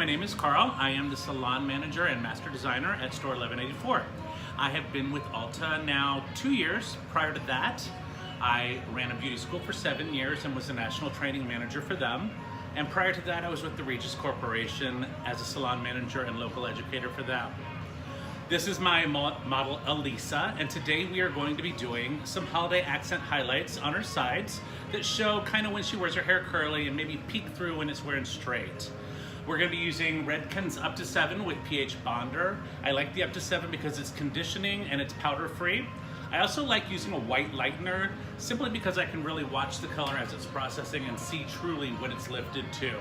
my name is Carl. I am the salon manager and master designer at store 1184. I have been with Ulta now 2 years. Prior to that, I ran a beauty school for 7 years and was a national training manager for them. And prior to that, I was with the Regis Corporation as a salon manager and local educator for them. This is my model, Elisa, and today we are going to be doing some holiday accent highlights on her sides that show kind of when she wears her hair curly and maybe peek through when it's wearing straight. We're going to be using Redken's Up to 7 with pH Bonder. I like the Up to 7 because it's conditioning and it's powder free. I also like using a white lightener simply because I can really watch the color as it's processing and see truly when it's lifted too.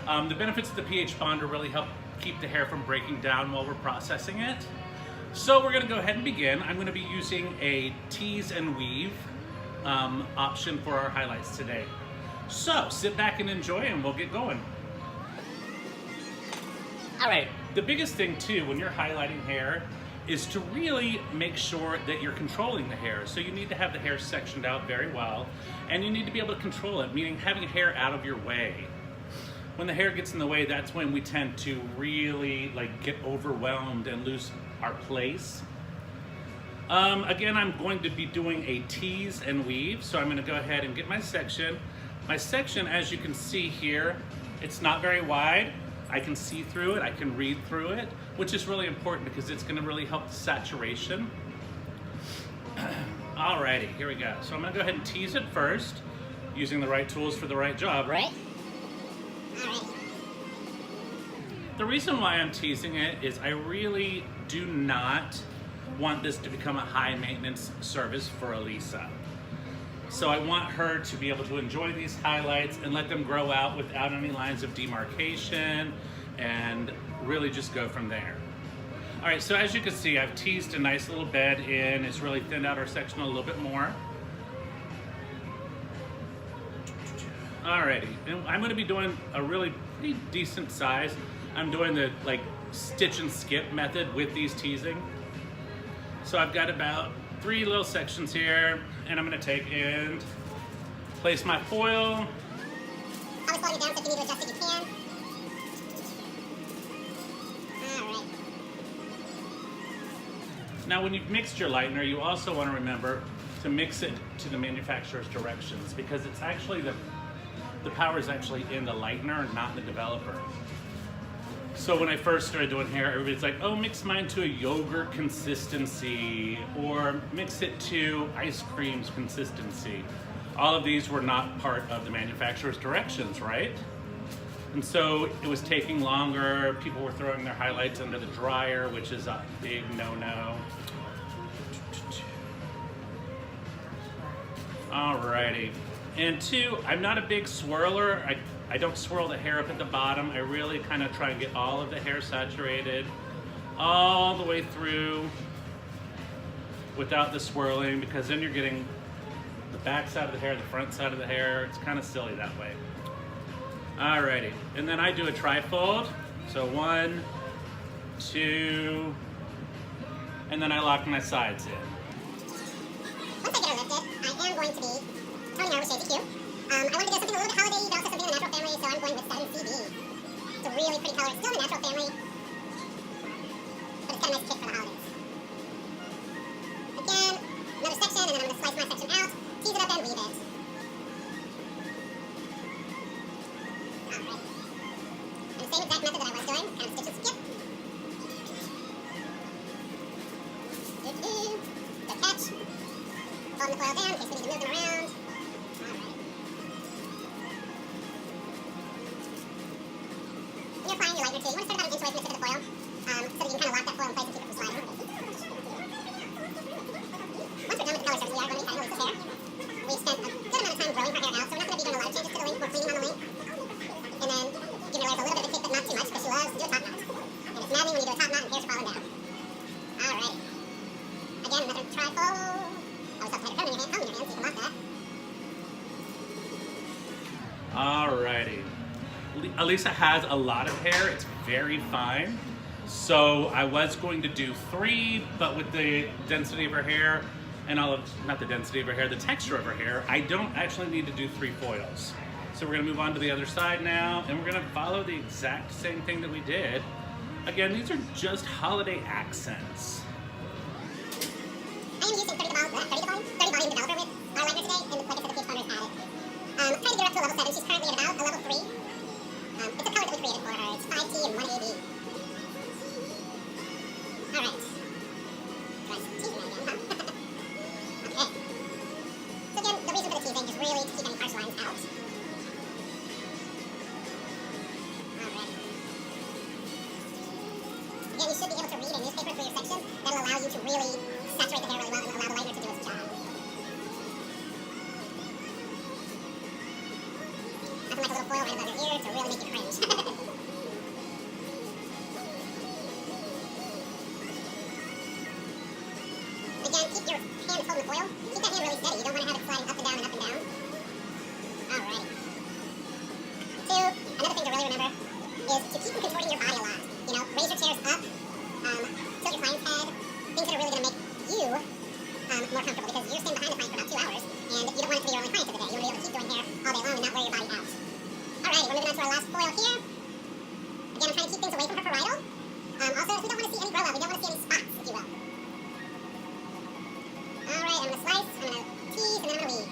The benefits of the pH Bonder really help keep the hair from breaking down while we're processing it. So we're going to go ahead and begin. I'm going to be using a tease and weave option for our highlights today. So sit back and enjoy and we'll get going. All right, the biggest thing too when you're highlighting hair is to really make sure that you're controlling the hair. So you need to have the hair sectioned out very well, and you need to be able to control it, meaning having hair out of your way. When the hair gets in the way, that's when we tend to really get overwhelmed and lose our place. Again, I'm going to be doing a tease and weave, so I'm going to go ahead and get my section. My section, as you can see here, it's not very wide. I can see through it, I can read through it, which is really important because it's going to really help the saturation. Alrighty, here we go. So I'm going to go ahead and tease it first, using the right tools for the right job, right? The reason why I'm teasing it is I really do not want this to become a high maintenance service for Elisa. So I want her to be able to enjoy these highlights and let them grow out without any lines of demarcation and really just go from there. All right, so as you can see, I've teased a nice little bed in. It's really thinned out our section a little bit more. Alrighty, and I'm gonna be doing a really pretty decent size. I'm doing the stitch and skip method with these teasing. So I've got about 3 little sections here, and I'm gonna take and place my foil. I'll slow you down, so if you need to adjust it, you can. Alright. Now when you've mixed your lightener, you also wanna remember to mix it to the manufacturer's directions because it's actually the power is actually in the lightener, not in the developer. So when I first started doing hair, everybody's like, oh, mix mine to a yogurt consistency, or mix it to ice cream's consistency. All of these were not part of the manufacturer's directions, right? And so it was taking longer. People were throwing their highlights under the dryer, which is a big no-no. Alrighty. And 2, I'm not a big swirler. I don't swirl the hair up at the bottom. I really kind of try and get all of the hair saturated all the way through without the swirling, because then you're getting the back side of the hair, the front side of the hair. It's kind of silly that way. Alrighty, and then I do a trifold. So 1, 2, and then I lock my sides in. Once I get her lifted, I am going to be toning her with shades of Q. I wanted to do something a little bit holiday, but also something in the natural family, so I'm going with 7CB. It's a really pretty color. It's still in the natural family, but it's got a nice kick for the holidays. Again, another section, and then I'm going to slice my section out, tease it up, and weave it. Alright. And the same exact method that I was doing, kind of stitch and skip. Good catch. Holding the coil down in case we need to move them around. You're applying your lightener too. You want to start about an inch away from the tip of the foil, so that you can kind of lock that foil in place and keep it from sliding. Once we're done with the color section, we are going to be cutting Elisa's hair. We've spent a good amount of time growing her hair out, so we're not going to be doing a lot of changes to the length. We're cleaning on the length. And then giving her a little bit of a kick, but not too much, because she loves to do a top knot. And it's maddening when you do a top knot and hair's falling down. Alright. Again, another trifold. Always helps to have your comb in your hand so you can lock that. Alrighty. Elisa has a lot of hair. It's very fine. So I was going to do 3, but with the density of her hair and not the density of her hair, the texture of her hair, I don't actually need to do 3 foils. So we're gonna move on to the other side now, and we're gonna follow the exact same thing that we did. Again, these are just holiday accents. I am using 30 volume developer with our lighter today, and like I said, the page partner's added. Trying to get her up to a level 7. She's currently at about a level 3. It's a color that we created for her. It's 5T and 1AB. Alright. Guys, teasing that again, huh? Okay. So again, the reason for the teasing is really to keep any harsh lines out. Alright. Again, you should be able to read a newspaper through your section. That'll allow you to really saturate the hair really well and allow the lightener to do its job. Nothing like a little foil right above your ear to really make you cringe. Again, keep your hand that's holding the foil. Keep that hand really steady. You don't want to have it sliding up and down and up and down. Alrighty. 2, another thing to really remember is to keep contorting your body a lot. You know, raise your chairs up, tilt your client's head, things that are really going to make you more comfortable because you're staying behind the client for about 2 hours and you don't want it to be your only client for the day. You want to be able to keep doing hair all day long and not wear your body out. Alrighty, we're moving on to our last foil here. Again, I'm trying to keep things away from her parietal. Also, we don't want to see any grow out. We don't want to see any spots, if you will. Alright, I'm going to slice, I'm going to tease, and then I'm going to weave.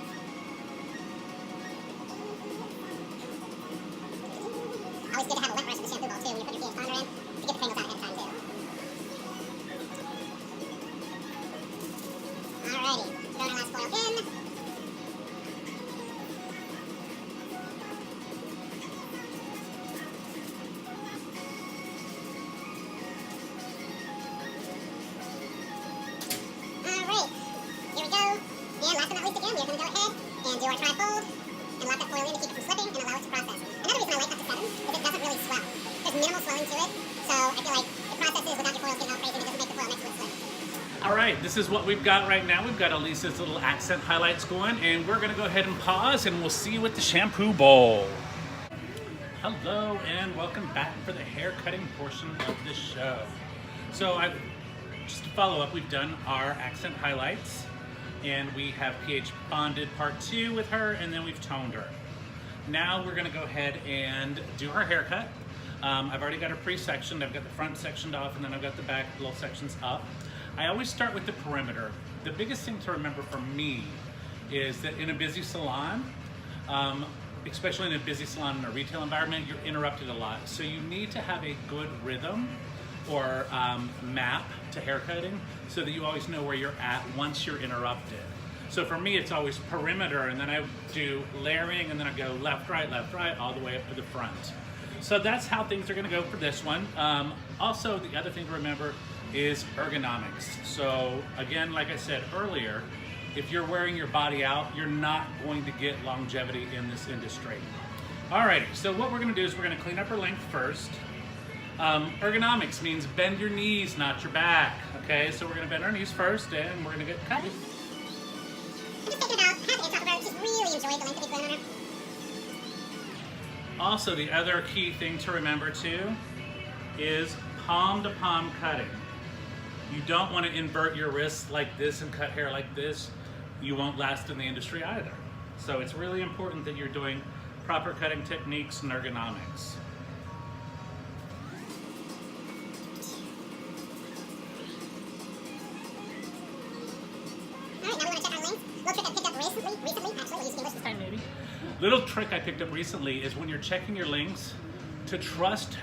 Always good to have a wet brush with a shampoo ball, too, when you put your pH ponder in, to get the tangles out ahead of time, too. Alrighty, throwing our last foil in. Alright, here we go. And last but not least again, we're going to go ahead and do our trifold and lock that foil in to keep it from slipping and allow it to process. Another reason I like up to 7 is it doesn't really swell. There's minimal swelling to it, so I feel like the processes without your foils getting all crazy and it doesn't make the foil next to it slip. All right, this is what we've got right now. We've got Elisa's little accent highlights going, and we're gonna go ahead and pause, and we'll see you at the shampoo bowl. Hello, and welcome back for the hair cutting portion of the show. So just to follow up, we've done our accent highlights, and we have pH bonded part 2 with her, and then we've toned her. Now we're gonna go ahead and do her haircut. I've already got her pre-sectioned. I've got the front sectioned off, and then I've got the back little sections up. I always start with the perimeter. The biggest thing to remember for me is that in a busy salon, especially in a busy salon in a retail environment, you're interrupted a lot. So you need to have a good rhythm or map to haircutting so that you always know where you're at once you're interrupted. So for me, it's always perimeter, and then I do layering, and then I go left, right, all the way up to the front. So that's how things are gonna go for this one. Also, the other thing to remember is ergonomics. So again, like I said earlier, if you're wearing your body out, you're not going to get longevity in this industry. Alrighty, so what we're gonna do is we're gonna clean up her length first. Ergonomics means bend your knees, not your back. Okay, so we're gonna bend our knees first, and we're gonna get cut. I'm just thinking about half an inch off of her. She's really enjoyed the length that we put on her. Also, the other key thing to remember too is palm to palm cutting. You don't want to invert your wrists like this and cut hair like this. You won't last in the industry either. So it's really important that you're doing proper cutting techniques and ergonomics. Alright, now we want to check our length. Little trick I picked up recently, actually, we'll use English this time. Maybe. Little trick I picked up recently is when you're checking your lengths, to trust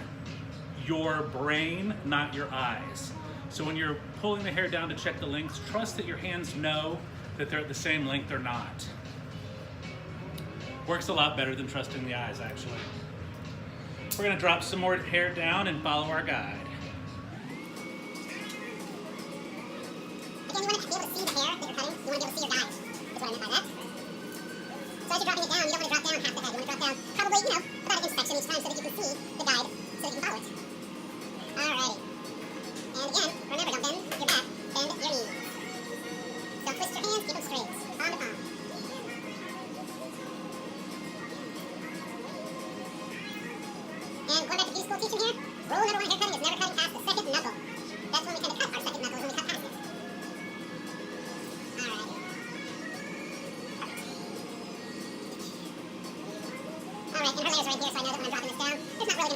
your brain, not your eyes. So when you're pulling the hair down to check the lengths, trust that your hands know that they're at the same length or not. Works a lot better than trusting the eyes, actually. We're gonna drop some more hair down and follow our guide. Again, you want to be able to see the hair that you're cutting. You want to be able to see your guide, is what I meant by that. So as you're dropping it down, you don't want to drop down half the head. You want to drop down probably, about an inch section each time so that you can see the guide, so that you can follow it. Alrighty. And again, remember, don't bend your back, bend your knees. Don't twist your hands, keep them straight, palm to palm. And going back to beauty school teaching here, rule number 1 in haircutting is never cutting past the second knuckle. That's when we kind of cut our second knuckle, is when we cut past it. Alrighty.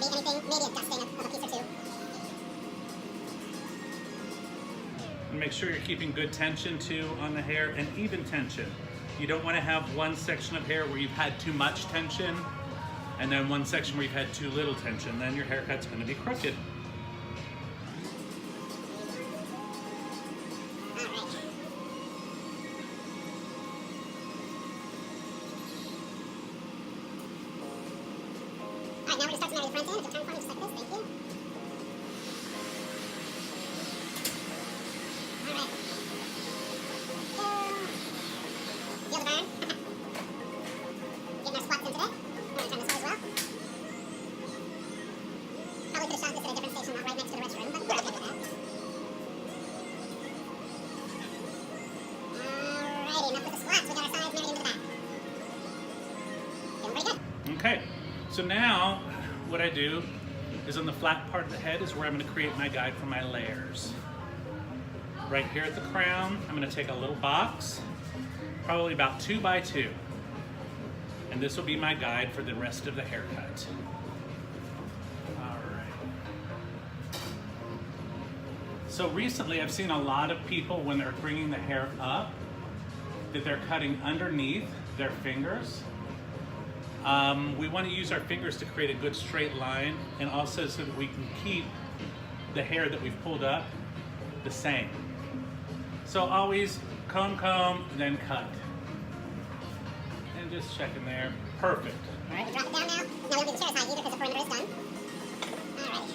be anything, maybe a dusting of a piece or two. And make sure you're keeping good tension too on the hair, and even tension. You don't want to have one section of hair where you've had too much tension and then one section where you've had too little tension. Then your haircut's going to be crooked. Alright, now we're going to start to marry the front end. If you turn for me just like this, thank you. Alright. Feel the burn? Getting our squats in today. I'm going to turn this way as well. Probably could have shot this at a different station, not right next to the restroom, but we're okay with that. Alrighty, enough with the squats. We got our sides married into the back. Feeling pretty good. Okay, so now what I do is on the flat part of the head is where I'm going to create my guide for my layers. Right here at the crown, I'm going to take a little box, probably about 2 by 2. And this will be my guide for the rest of the haircut. All right. So recently I've seen a lot of people when they're bringing the hair up that they're cutting underneath their fingers. We want to use our fingers to create a good straight line, and also so that we can keep the hair that we've pulled up the same. So always comb, then cut. And just checking there. Perfect. Alright, we drop it down now. Now we don't do the chair side either because the perimeter is done. Alright.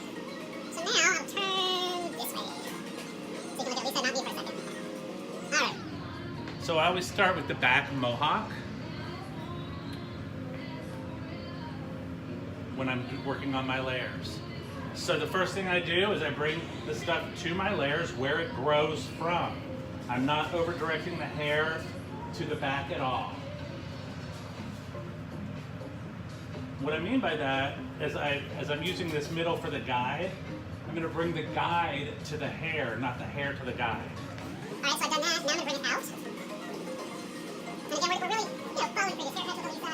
So now I'll turn this way. So you can look at Lisa, not me for a second. Alright. So I always start with the back mohawk when I'm working on my layers. So the first thing I do is I bring the stuff to my layers where it grows from. I'm not over directing the hair to the back at all. What I mean by that is as I'm using this middle for the guide, I'm going to bring the guide to the hair, not the hair to the guide. Alright, so I've done that. Now I'm going to bring it out. And again, we're really, following previous haircuts with Lisa.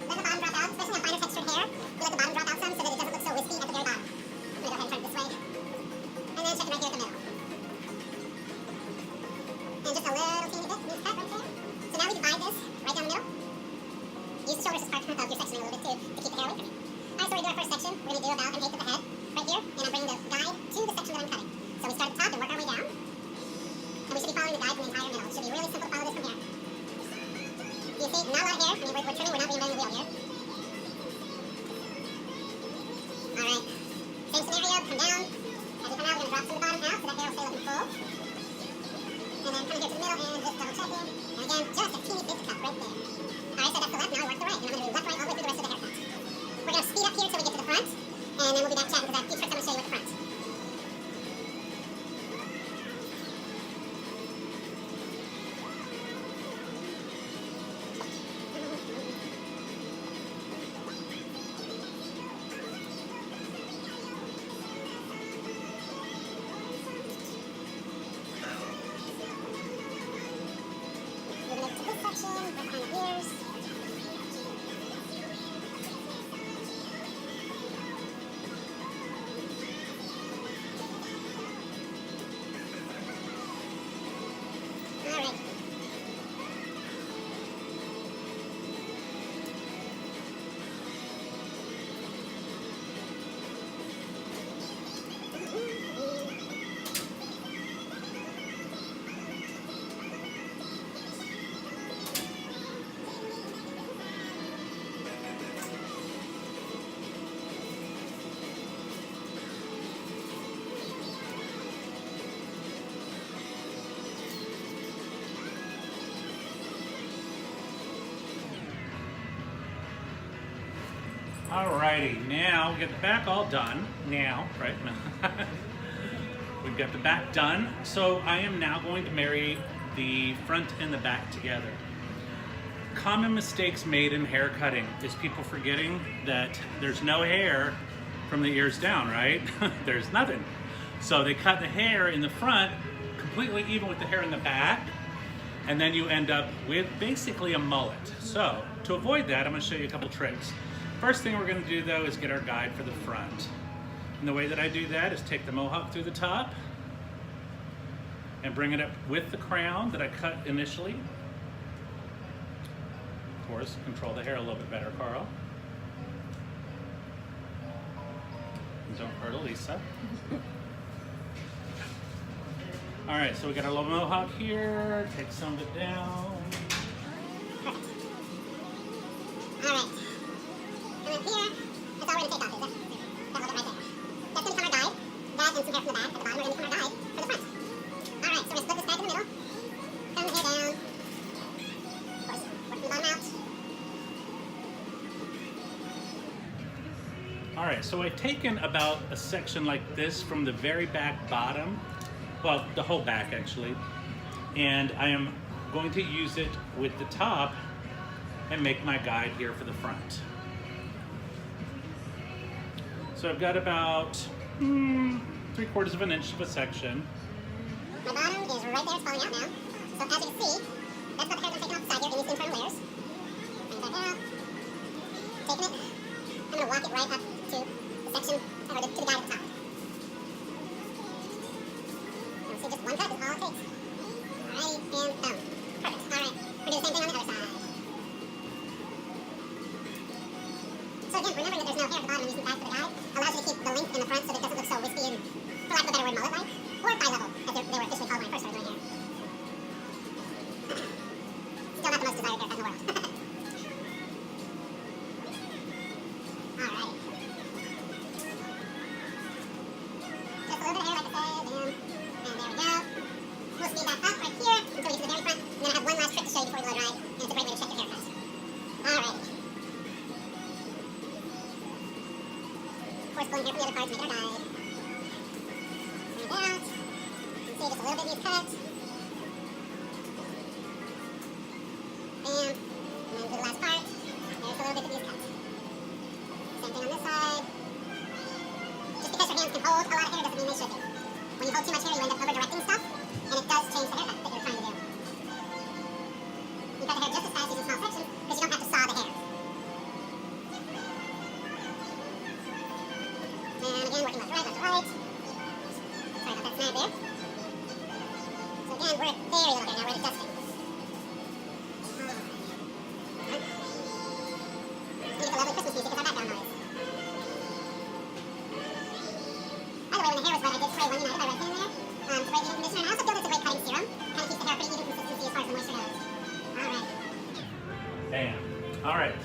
Let the bottom drop out, especially on finer textured hair. We let the bottom drop out some so that it doesn't look so wispy at the very bottom. I'm going to go ahead and turn it this way. And then check it right here at the middle. And just a little teeny bit needs cut right there. So now we divide this right down the middle. Use the shoulders as part of your sectioning a little bit too to keep the hair away from you. Alright, so we do our first section. We're going to do about 1/8 of the head right here. And I'm bringing the guide to the section that I'm cutting. So we start at the top and work our way down. And we should be following the guide from the entire middle. It should be really simple to follow this from here. You see, not a lot of hair. I mean, we're trimming, we're not reinventing the wheel here. Alright. Same scenario, come down. As you come out, we're going to drop some of the bottom out so that hair will stay looking full. And then coming here to the middle and just double checking. And again, just a teeny bit to cut right there. Alright, so that's the left, now we work the right. And I'm going to do left, right, all the way through the rest of the haircut. We're going to speed up here until we get to the front. And then we'll be back chatting because I have a few tricks I'm going to show you with the front. Moving into this section, right behind the ears. Alright. Alrighty, now we get the back all done. Now, right? We've got the back done. So I am now going to marry the front and the back together. Common mistakes made in hair cutting is people forgetting that there's no hair from the ears down, right? There's nothing. So they cut the hair in the front completely even with the hair in the back, and then you end up with basically a mullet. So to avoid that, I'm going to show you a couple tricks. First thing we're going to do though is get our guide for the front. And the way that I do that is take the mohawk through the top and bring it up with the crown that I cut initially. Of course, control the hair a little bit better, Carl. And don't hurt Elisa. All right, so we got our little mohawk here. Take some of it down. Perfect. All right. And then here, that's all we're going to take off, is that little bit right there. That's going to become our guide. That and some hair from the back at the bottom are going to become our guide for the front. All right, so we're going to split this back in the middle. Come the hair down. Of course, work from the bottom out. All right, so I've taken about a section like this from the very back bottom, well, the whole back actually, and I am going to use it with the top and make my guide here for the front. So I've got about 3/4 of an inch of a section. My bottom is right there, it's falling out now. So as you can see, that's what the hair's been taken off the side here in these internal layers. Bring that hair out. Taking it, I'm going to walk it right up to the section, or to the guide at the top. And see, just one cut is all it takes. Alrighty, and boom. Perfect. Alright, we're doing the same thing on the other side. So again, remembering that there's no hair at the bottom and using the back for the guide allows you to keep the length in the front so that it doesn't look so wispy and, for lack of a better word, mullet-like, or bi-level, as they were officially called when I first started doing hair. Still not the most desired haircut in the world. Alright. Just a little bit of hair, like I said, and there we go. We'll speed that up right here until we get to the very front, and then I have one last trick to show you before we blow dry, and it's a great way to check your haircut. Alright. Of course, pulling hair from the other parts, make it our guide. Bring it out. You can see just a little bit needs cut. Bam. And then do the last part. There's a little bit that needs cut. Same thing on this side. Just because your hands can hold a lot of hair doesn't mean they should be. When you hold too much hair, you end up over-directing stuff, and it does change the haircut that you're trying to do. You cut the hair just as fast using small sections, because you don't have to saw the hair. And again, working left to right, left to right. Sorry about that snag there. So again, we're very little hair now, we're just dusting. Alright. You get the lovely Christmas music as our background noise. By the way, when the hair was wet, I did spray one United by Red Hand there. Spray heating conditioner, and I also feel it's a great cutting serum. Kind of keeps the hair pretty even consistency as far as the moisture goes. Alright. Bam. All right.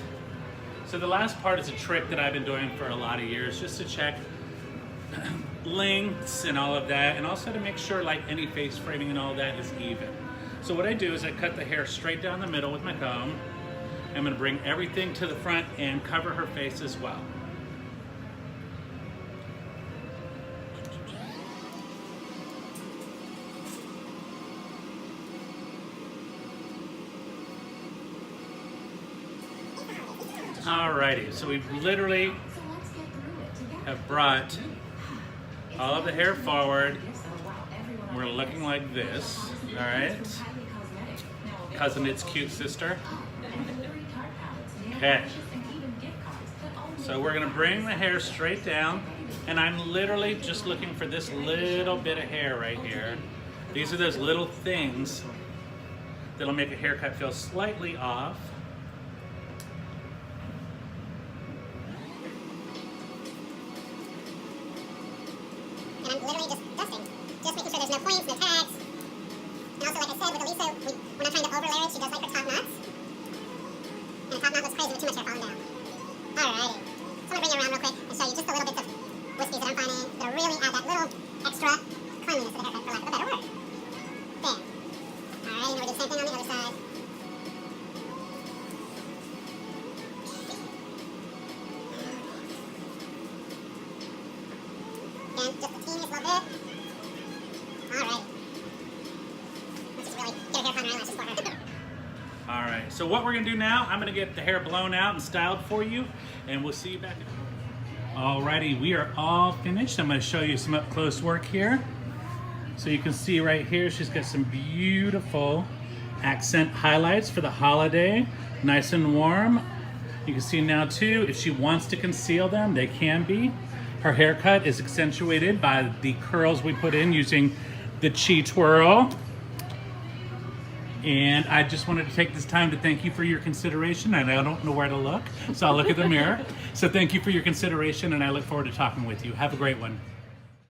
So the last part is a trick that I've been doing for a lot of years, just to check lengths and all of that, and also to make sure like any face framing and all that is even. So what I do is I cut the hair straight down the middle with my comb. I'm going to bring everything to the front and cover her face as well. Alrighty, so we've literally have brought all of the hair forward. We're looking like this, all right? Cousin, it's cute sister. Okay. So we're gonna bring the hair straight down, and I'm literally just looking for this little bit of hair right here. These are those little things that'll make a haircut feel slightly off. And I'm literally just dusting, just making sure there's no points, no tags. And also, like I said, with Elisa, we're not trying to overlayer it. She does like her top knots. And a top knot looks crazy with too much hair falling down. Alrighty. So I'm going to bring you around real quick and show you just a little bits of wispies that I'm finding that'll really add that little extra cleanliness to the haircut, for lack of a better word. Bam. Alrighty, now we do the same thing on the other side. And just the teeniest little bit. Alright. Let's just really get a hair on her eyelashes for her. All right, so what we're gonna do now, I'm gonna get the hair blown out and styled for you, and we'll see you back. Alrighty, we are all finished. I'm gonna show you some up close work here. So you can see right here, she's got some beautiful accent highlights for the holiday, nice and warm. You can see now too, if she wants to conceal them, they can be. Her haircut is accentuated by the curls we put in using the Chi Twirl. And I just wanted to take this time to thank you for your consideration, and I don't know where to look, so I'll look at the mirror. So thank you for your consideration, and I look forward to talking with you. Have a great one.